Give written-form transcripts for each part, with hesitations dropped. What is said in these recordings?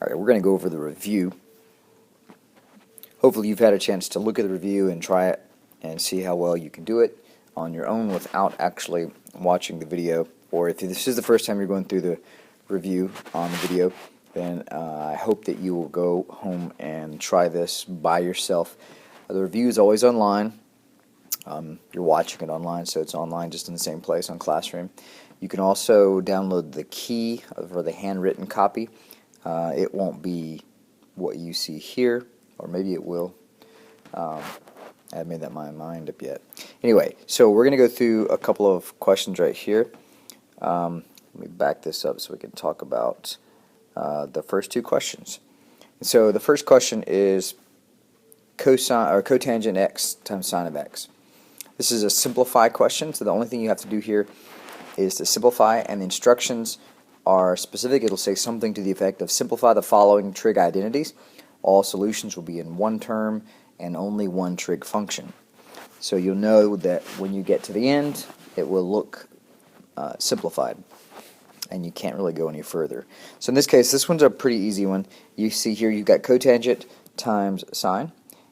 Alright, we're going to go over the review. Hopefully you've had a chance to look at the review and try it and see how well you can do it on your own without actually watching the video. Or if this is the first time you're going through the review on the video, then I hope that you will go home and try this by yourself. The review is always online. You're watching it online, so it's online just in the same place on Classroom. You can also download the key for the handwritten copy. It won't be what you see here, or maybe it will. I haven't made that my mind up yet. Anyway, so we're going to go through a couple of questions right here. Let me back this up so we can talk about the first two questions. So the first question is cosine or cotangent x times sine of x. This is a simplify question, so the only thing you have to do here is to simplify, and the instructions are specific. It'll say something to the effect of simplify the following trig identities. All solutions will be in one term and only one trig function. So you'll know that when you get to the end, it will look simplified, and you can't really go any further. So in this case, this one's a pretty easy one. You see here you've got cotangent times sine,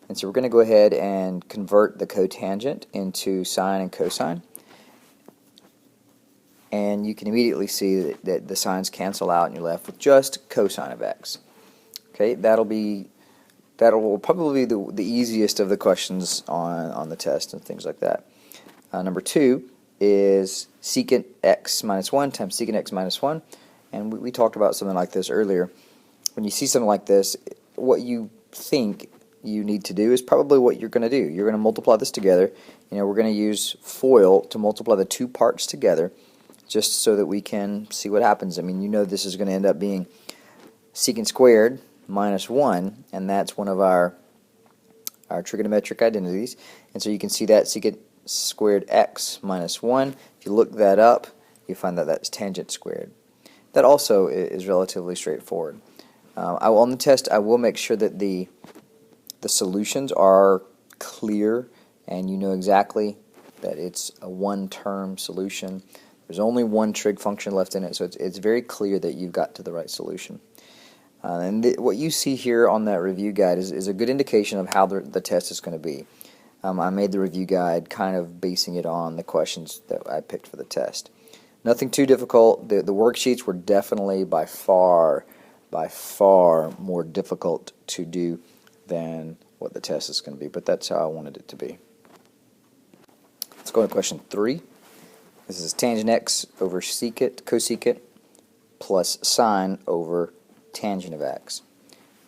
and so we're going to go ahead and convert the cotangent into sine and cosine. And you can immediately see that the signs cancel out and you're left with just cosine of x. Okay, that'll probably be the easiest of the questions on the test and things like that. Number 2 is secant x minus 1 times secant x minus 1, and we talked about something like this earlier. When you see something like this, what you think you need to do is probably what you're going to do. You're going to multiply this together. We're going to use FOIL to multiply the two parts together, just so that we can see what happens. I mean, this is going to end up being secant squared minus 1, and that's one of our trigonometric identities. And so you can see that secant squared x minus 1. If you look that up, you find that that's tangent squared. That also is relatively straightforward. On the test, I will make sure that the solutions are clear and you know exactly that it's a one-term solution. There's only one trig function left in it, so it's very clear that you've got to the right solution. What you see here on that review guide is a good indication of how the test is going to be. I made the review guide kind of basing it on the questions that I picked for the test. Nothing too difficult. The worksheets were definitely by far more difficult to do than what the test is going to be, but that's how I wanted it to be. Let's go to question 3. This is tangent x over cosecant plus sine over tangent of x.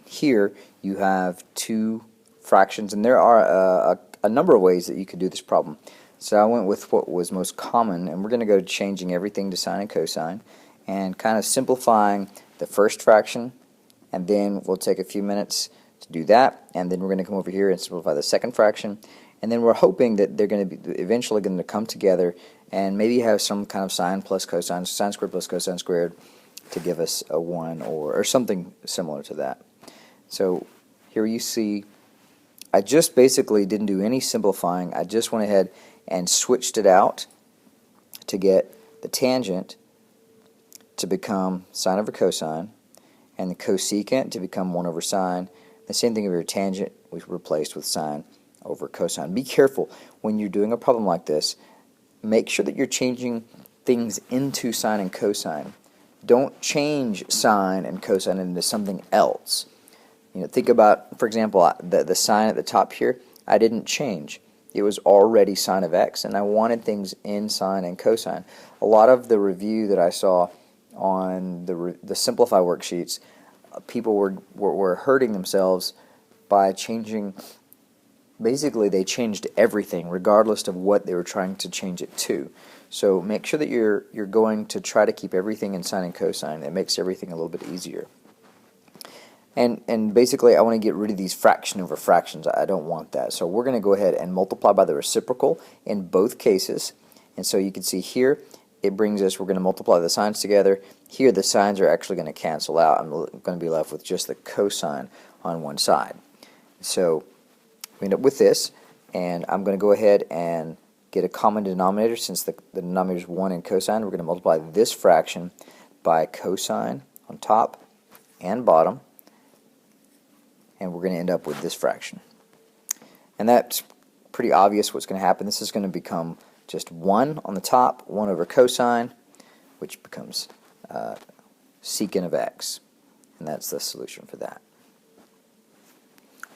Here you have two fractions, and there are a number of ways that you could do this problem. So I went with what was most common, and we're going to go to changing everything to sine and cosine and kind of simplifying the first fraction, and then we'll take a few minutes to do that, and then we're going to come over here and simplify the second fraction, and then we're hoping that they're going to be eventually going to come together and maybe have some kind of sine plus cosine, sine squared plus cosine squared, to give us a 1 or something similar to that. So here you see I just basically didn't do any simplifying. I just went ahead and switched it out to get the tangent to become sine over cosine and the cosecant to become 1 over sine. The same thing with your tangent was replaced with sine over cosine. Be careful when you're doing a problem like this. Make sure that you're changing things into sine and cosine. Don't change sine and cosine into something else. Think about, for example, the sign at the top here. I didn't change. It was already sine of x, and I wanted things in sine and cosine. A lot of the review that I saw on the Simplify worksheets, people were hurting themselves by changing. Basically, they changed everything, regardless of what they were trying to change it to. So make sure that you're going to try to keep everything in sine and cosine. It makes everything a little bit easier. And basically, I want to get rid of these fraction over fractions. I don't want that. So we're going to go ahead and multiply by the reciprocal in both cases. And so you can see here, it brings us, we're going to multiply the signs together. Here, the signs are actually going to cancel out. I'm going to be left with just the cosine on one side. So we end up with this, and I'm going to go ahead and get a common denominator. Since the denominator is 1 in cosine, we're going to multiply this fraction by cosine on top and bottom. and we're going to end up with this fraction. And that's pretty obvious what's going to happen. This is going to become just 1 on the top, 1 over cosine, which becomes secant of x. And that's the solution for that.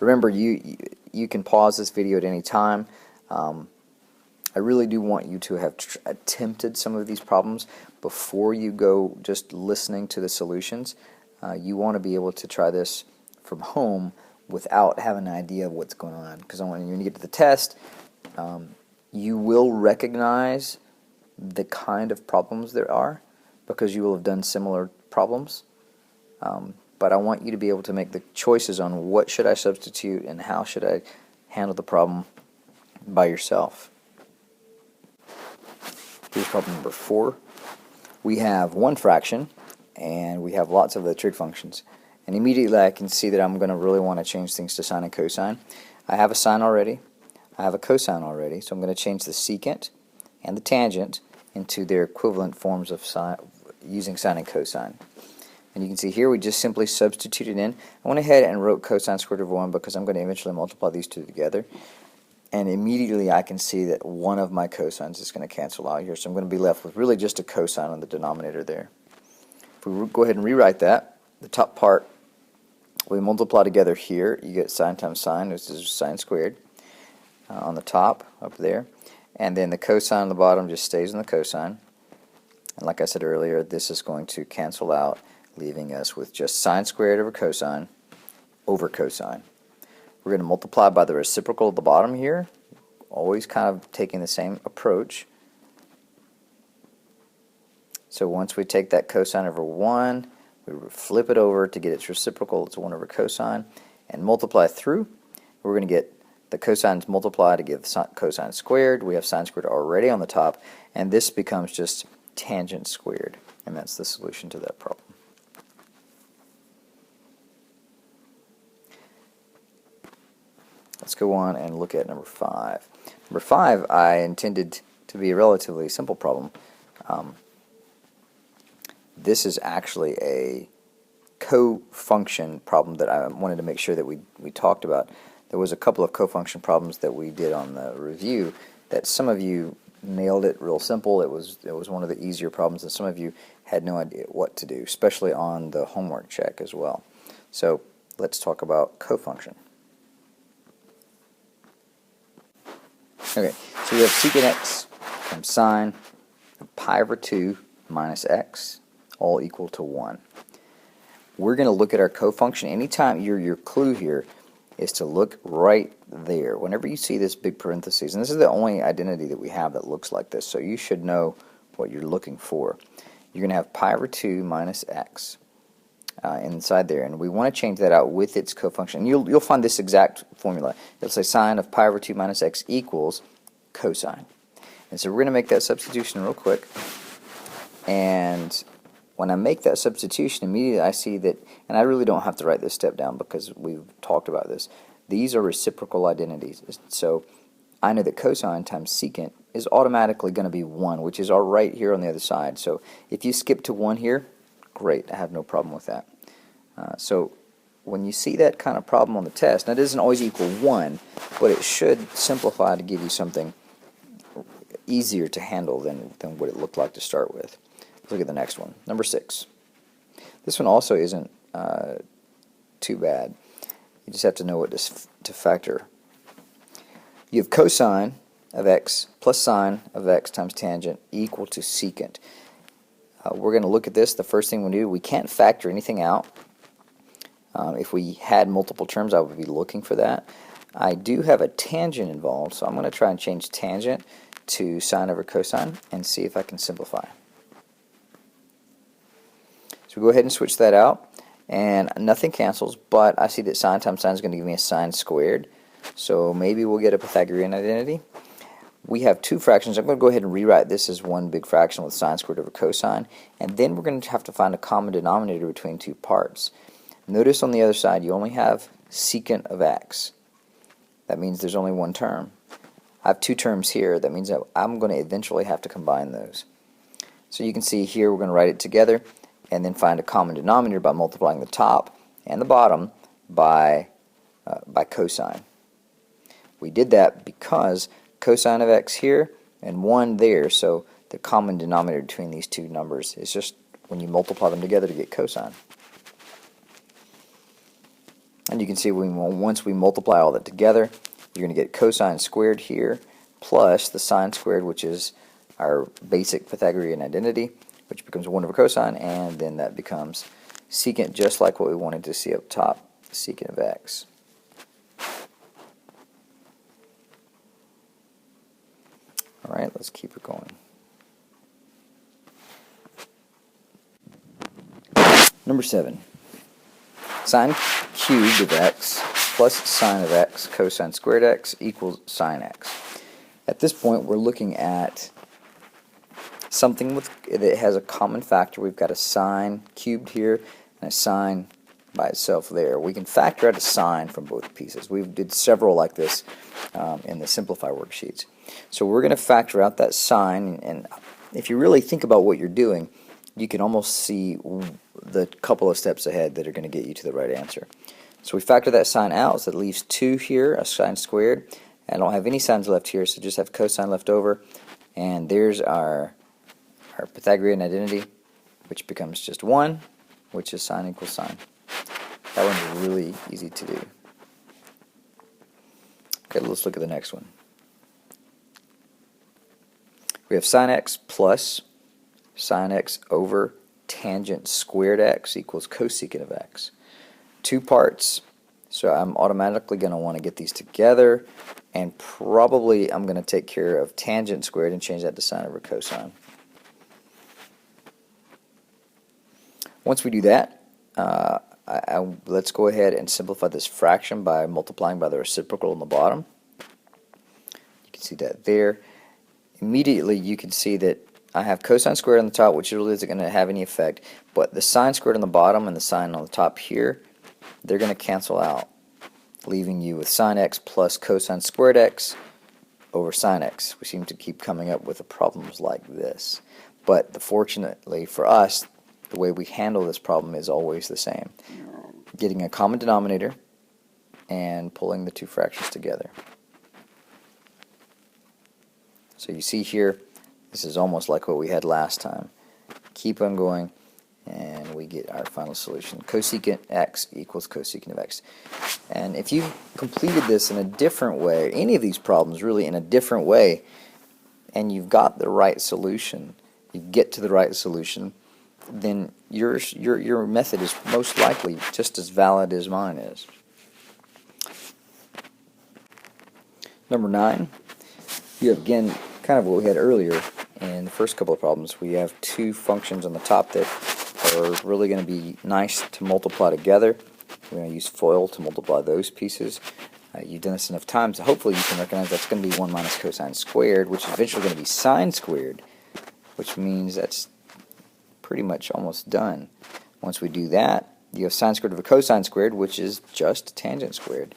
Remember, you can pause this video at any time. I really do want you to have attempted some of these problems before you go just listening to the solutions. You want to be able to try this from home without having an idea of what's going on. Because when you get to the test, you will recognize the kind of problems there are because you will have done similar problems. But I want you to be able to make the choices on what should I substitute and how should I handle the problem by yourself. Here's problem number 4. We have one fraction and we have lots of the trig functions. And immediately I can see that I'm going to really want to change things to sine and cosine. I have a sine already. I have a cosine already. So I'm going to change the secant and the tangent into their equivalent forms of sine, using sine and cosine. And you can see here we just simply substituted in. I went ahead and wrote cosine squared of 1 because I'm going to eventually multiply these two together. And immediately I can see that one of my cosines is going to cancel out here. So I'm going to be left with really just a cosine on the denominator there. If we go ahead and rewrite that, the top part we multiply together here. You get sine times sine, which is sine squared on the top up there. And then the cosine on the bottom just stays in the cosine. And like I said earlier, this is going to cancel out, leaving us with just sine squared over cosine. We're going to multiply by the reciprocal at the bottom here, always kind of taking the same approach. So once we take that cosine over 1, we flip it over to get its reciprocal, it's 1 over cosine, and multiply through. We're going to get the cosines multiply to give cosine squared. We have sine squared already on the top, and this becomes just tangent squared. And that's the solution to that problem. Let's go on and look at number 5. Number 5 I intended to be a relatively simple problem. This is actually a cofunction problem that I wanted to make sure that we talked about. There was a couple of cofunction problems that we did on the review that some of you nailed it real simple. It was one of the easier problems, and some of you had no idea what to do, especially on the homework check as well. So let's talk about cofunction. Okay, so we have secant x times sine of pi over 2 minus x, all equal to 1. We're going to look at our cofunction. Anytime your clue here is to look right there. Whenever you see this big parentheses, and this is the only identity that we have that looks like this, so you should know what you're looking for. You're going to have pi over 2 minus x inside there, and we want to change that out with its cofunction. You'll find this exact formula. It'll say sine of pi over 2 minus x equals cosine. And so we're going to make that substitution real quick. And when I make that substitution, immediately I see that, and I really don't have to write this step down because we've talked about this. These are reciprocal identities. So I know that cosine times secant is automatically going to be 1, which is all right here on the other side. So if you skip to 1 here, great, I have no problem with that. So when you see that kind of problem on the test, now it doesn't always equal 1, but it should simplify to give you something easier to handle than what it looked like to start with. Let's look at the next one, number 6. This one also isn't too bad. You just have to know what to factor. You have cosine of x plus sine of x times tangent equal to secant. We're going to look at this. The first thing we do, we can't factor anything out. If we had multiple terms, I would be looking for that. I do have a tangent involved, so I'm going to try and change tangent to sine over cosine and see if I can simplify. So we go ahead and switch that out, and nothing cancels, but I see that sine times sine is going to give me a sine squared, so maybe we'll get a Pythagorean identity. We have two fractions. I'm going to go ahead and rewrite this as one big fraction with sine squared over cosine, and then we're going to have to find a common denominator between two parts. Notice on the other side you only have secant of x. That means there's only one term. I have two terms here. That means that I'm going to eventually have to combine those. So you can see here we're going to write it together and then find a common denominator by multiplying the top and the bottom by by cosine. We did that because cosine of x here and 1 there, so the common denominator between these two numbers is just when you multiply them together to get cosine. And you can see once we multiply all that together, you're going to get cosine squared here plus the sine squared, which is our basic Pythagorean identity, which becomes 1 over cosine, and then that becomes secant, just like what we wanted to see up top, secant of x. Alright, let's keep it going. Number 7. Sine cubed of x plus sine of x cosine squared x equals sine x. At this point, we're looking at something that has a common factor. We've got a sine cubed here and a sine by itself there. We can factor out a sine from both pieces. We did several like this in the simplify worksheets. So we're going to factor out that sine, and if you really think about what you're doing, you can almost see the couple of steps ahead that are going to get you to the right answer. So we factor that sine out, so it leaves 2 here, a sine squared. I don't have any sines left here, so just have cosine left over. And there's our Pythagorean identity, which becomes just 1, which is sine equals sine. That one's really easy to do. Okay, let's look at the next one. We have sine x plus sine x over tangent squared x equals cosecant of x. 2 parts, so I'm automatically going to want to get these together, and probably I'm going to take care of tangent squared and change that to sine over cosine. Once we do that, let's go ahead and simplify this fraction by multiplying by the reciprocal on the bottom. You can see that there. Immediately you can see that I have cosine squared on the top, which really isn't going to have any effect, but the sine squared on the bottom and the sine on the top here, they're going to cancel out, leaving you with sine x plus cosine squared x over sine x. We seem to keep coming up with problems like this, but fortunately for us, the way we handle this problem is always the same. Getting a common denominator and pulling the two fractions together. So you see here, this is almost like what we had last time. Keep on going, and we get our final solution. Cosecant x equals cosecant of x. And if you completed this in a different way, any of these problems really in a different way, and you've got the right solution, you get to the right solution, then your method is most likely just as valid as mine is. Number 9, you have again kind of what we had earlier in the first couple of problems. We have 2 functions on the top that are really going to be nice to multiply together. We're going to use FOIL to multiply those pieces. You've done this enough times, so hopefully you can recognize that's going to be 1 minus cosine squared, which is eventually going to be sine squared, which means that's pretty much almost done. Once we do that, you have sine squared over cosine squared, which is just tangent squared.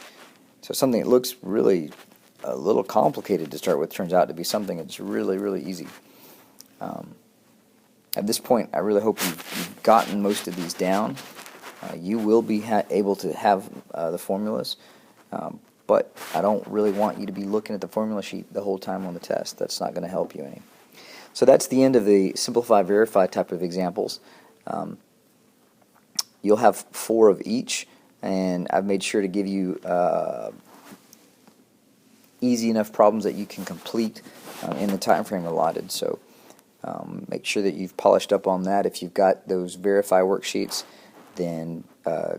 So something that looks really a little complicated to start with turns out to be something that's really, really easy. At this point, I really hope you've gotten most of these down. You will be able to have the formulas, but I don't really want you to be looking at the formula sheet the whole time on the test. That's not going to help you any. So that's the end of the simplify, verify type of examples. You'll have 4 of each, and I've made sure to give you easy enough problems that you can complete in the time frame allotted. So make sure that you've polished up on that. If you've got those verify worksheets, then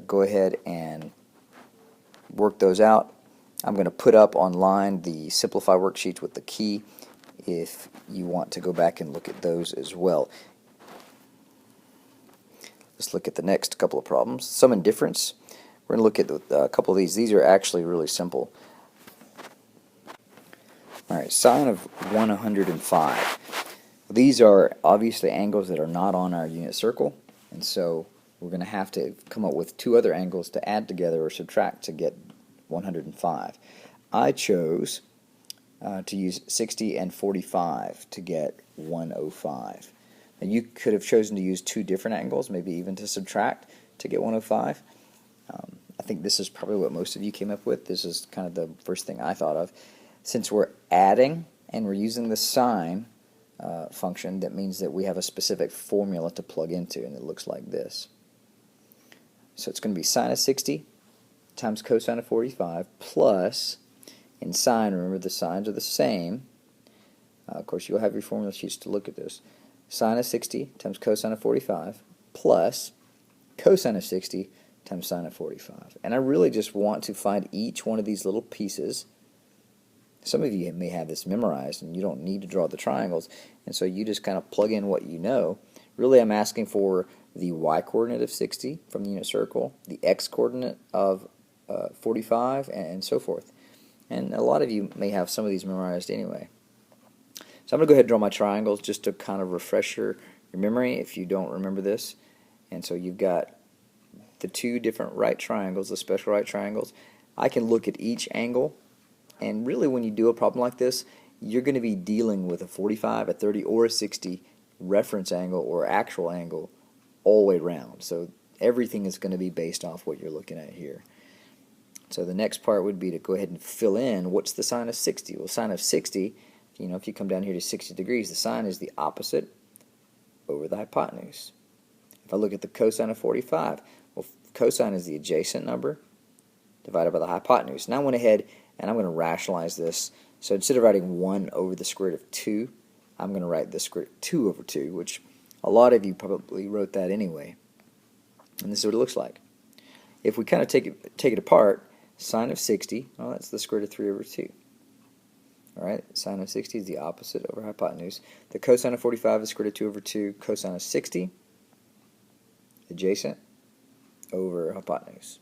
go ahead and work those out. I'm going to put up online the simplify worksheets with the key if you want to go back and look at those as well. Let's look at the next couple of problems. Sum and difference. We're going to look at a couple of these. These are actually really simple. Alright, sine of 105. These are obviously angles that are not on our unit circle, and so we're going to have to come up with 2 other angles to add together or subtract to get 105. I chose to use 60 and 45 to get 105. Now you could have chosen to use 2 different angles, maybe even to subtract to get 105. I think this is probably what most of you came up with. This is kind of the first thing I thought of. Since we're adding and we're using the sine function, that means that we have a specific formula to plug into, and it looks like this. So it's going to be sine of 60 times cosine of 45 plus, in sine, remember the signs are the same. Of course, you'll have your formula sheets to look at this. Sine of 60 times cosine of 45 plus cosine of 60 times sine of 45. And I really just want to find each one of these little pieces. Some of you may have this memorized and you don't need to draw the triangles, and so you just kind of plug in what you know. Really, I'm asking for the y-coordinate of 60 from the unit circle, the x-coordinate of 45, and so forth. And a lot of you may have some of these memorized anyway. So I'm going to go ahead and draw my triangles just to kind of refresh your memory if you don't remember this. And so you've got the two different right triangles, the special right triangles. I can look at each angle, and really when you do a problem like this, you're going to be dealing with a 45, a 30, or a 60 reference angle or actual angle all the way around. So everything is going to be based off what you're looking at here. So the next part would be to go ahead and fill in what's the sine of 60. Well, sine of 60, if you come down here to 60 degrees, the sine is the opposite over the hypotenuse. If I look at the cosine of 45, well, cosine is the adjacent number divided by the hypotenuse. Now I went ahead and I'm going to rationalize this. So instead of writing 1 over the square root of 2, I'm going to write the square root of 2 over 2, which a lot of you probably wrote that anyway. And this is what it looks like. If we kind of take it apart, sine of 60, well, that's the square root of 3 over 2. Alright, sine of 60 is the opposite over hypotenuse. The cosine of 45 is square root of 2 over 2. Cosine of 60, adjacent over hypotenuse.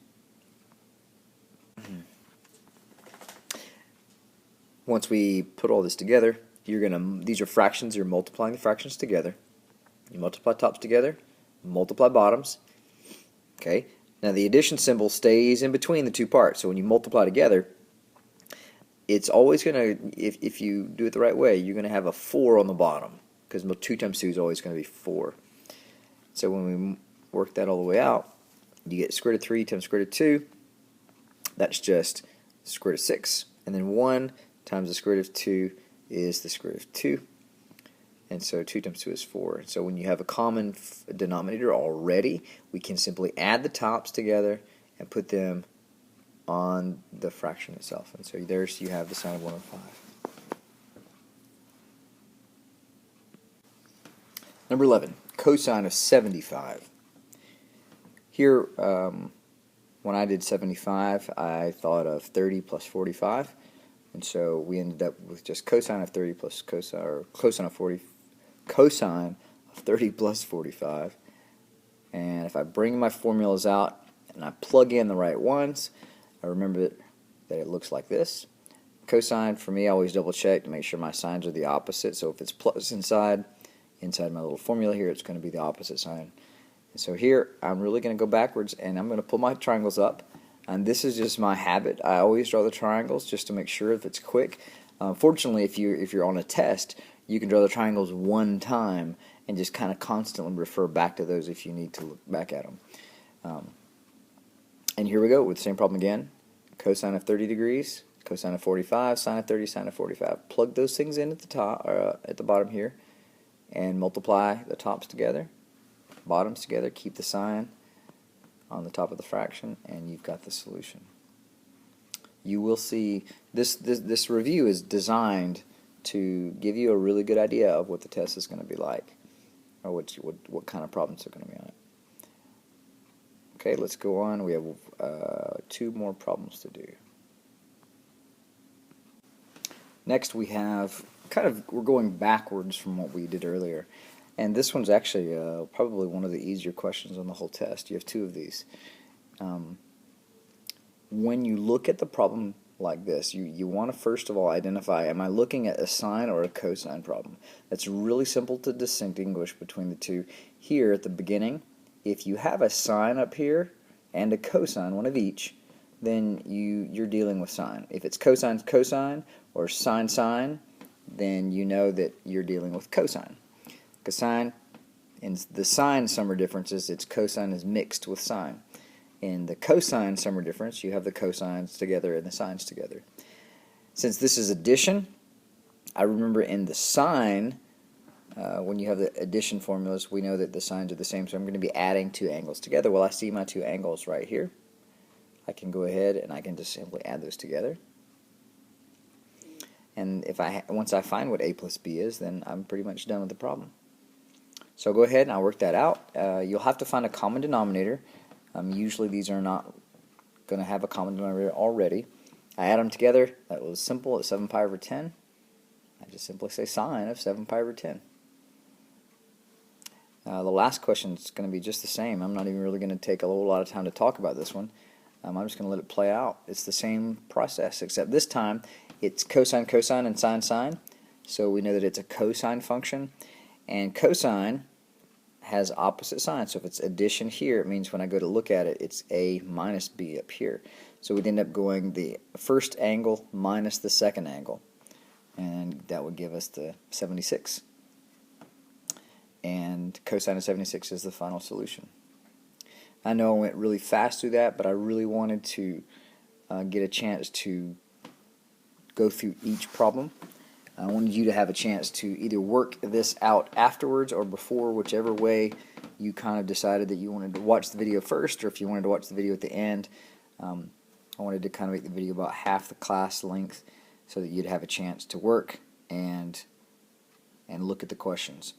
Once we put all this together, these are fractions, you're multiplying the fractions together. You multiply tops together, multiply bottoms. Okay, now the addition symbol stays in between the two parts, so when you multiply together, it's always going to, if you do it the right way, you're going to have a 4 on the bottom, because 2 times 2 is always going to be 4. So when we work that all the way out, you get square root of 3 times square root of 2, that's just square root of 6. And then 1 times the square root of 2 is the square root of 2. And so 2 times 2 is 4. And so when you have a common denominator already, we can simply add the tops together and put them on the fraction itself. And so there's you have the sine of 105. Number 11, cosine of 75. Here, when I did 75, I thought of 30 plus 45. And so we ended up with just cosine of 30 plus cosine, or cosine of 30 plus 45. And if I bring my formulas out and I plug in the right ones, I remember that it looks like this. Cosine, for me, I always double check to make sure my signs are the opposite. So if it's plus inside my little formula here, it's going to be the opposite sign. And so here, I'm really going to go backwards, and I'm going to pull my triangles up. And this is just my habit. I always draw the triangles just to make sure if it's quick. Fortunately, if you're on a test, you can draw the triangles one time and just kind of constantly refer back to those if you need to look back at them. And here we go with the same problem again. Cosine of 30 degrees, cosine of 45, sine of 30, sine of 45. Plug those things in at the top, or at the bottom here, and multiply the tops together, bottoms together. Keep the sign on the top of the fraction, and you've got the solution. You will see this review is designed to give you a really good idea of what the test is going to be like, or what kind of problems are going to be on it. Okay, let's go on. We have 2 more problems to do. Next we have we're going backwards from what we did earlier. And this one's actually probably one of the easier questions on the whole test. You have 2 of these. When you look at the problem like this, you want to first of all identify, am I looking at a sine or a cosine problem? That's really simple to distinguish between the two. Here at the beginning, if you have a sine up here and a cosine, one of each, then you're dealing with sine. If it's cosine cosine or sine sine, then you know that you're dealing with cosine. Cosine, in the sine summer differences, its cosine is mixed with sine. in the cosine summary difference, you have the cosines together and the sines together. Since this is addition, I remember in the sine, when you have the addition formulas, we know that the sines are the same, so I'm going to be adding two angles together. Well, I see my two angles right here. I can go ahead and I can just simply add those together. And once I find what a plus b is, then I'm pretty much done with the problem. So I'll go ahead and I'll work that out. You'll have to find a common denominator. Usually these are not going to have a common denominator already. I add them together. That was simple at 7 pi over 10. I just simply say sine of 7 pi over 10. The last question is going to be just the same. I'm not even really going to take a whole lot of time to talk about this one. I'm just going to let it play out. It's the same process, except this time it's cosine, cosine, and sine, sine. So we know that it's a cosine function. And cosine has opposite signs. So if it's addition here, it means when I go to look at it, it's a minus b up here. So we'd end up going the first angle minus the second angle. And that would give us the 76. And cosine of 76 is the final solution. I know I went really fast through that, but I really wanted to get a chance to go through each problem. I wanted you to have a chance to either work this out afterwards or before, whichever way you kind of decided that you wanted to watch the video first, or if you wanted to watch the video at the end. I wanted to kind of make the video about half the class length so that you'd have a chance to work and look at the questions.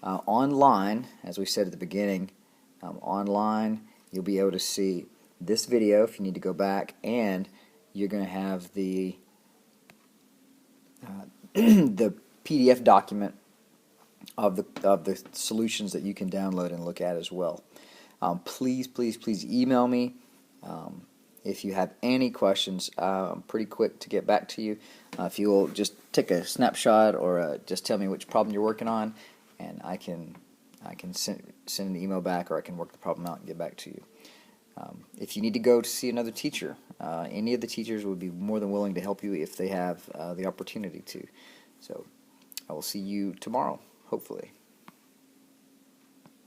Online, as we said at the beginning, online you'll be able to see this video if you need to go back, and you're going to have the the PDF document of the solutions that you can download and look at as well. Please email me if you have any questions. I'm pretty quick to get back to you. If you'll just take a snapshot or just tell me which problem you're working on, and I can send an email back, or I can work the problem out and get back to you. If you need to go to see another teacher, any of the teachers would be more than willing to help you if they have the opportunity to. So I will see you tomorrow, hopefully.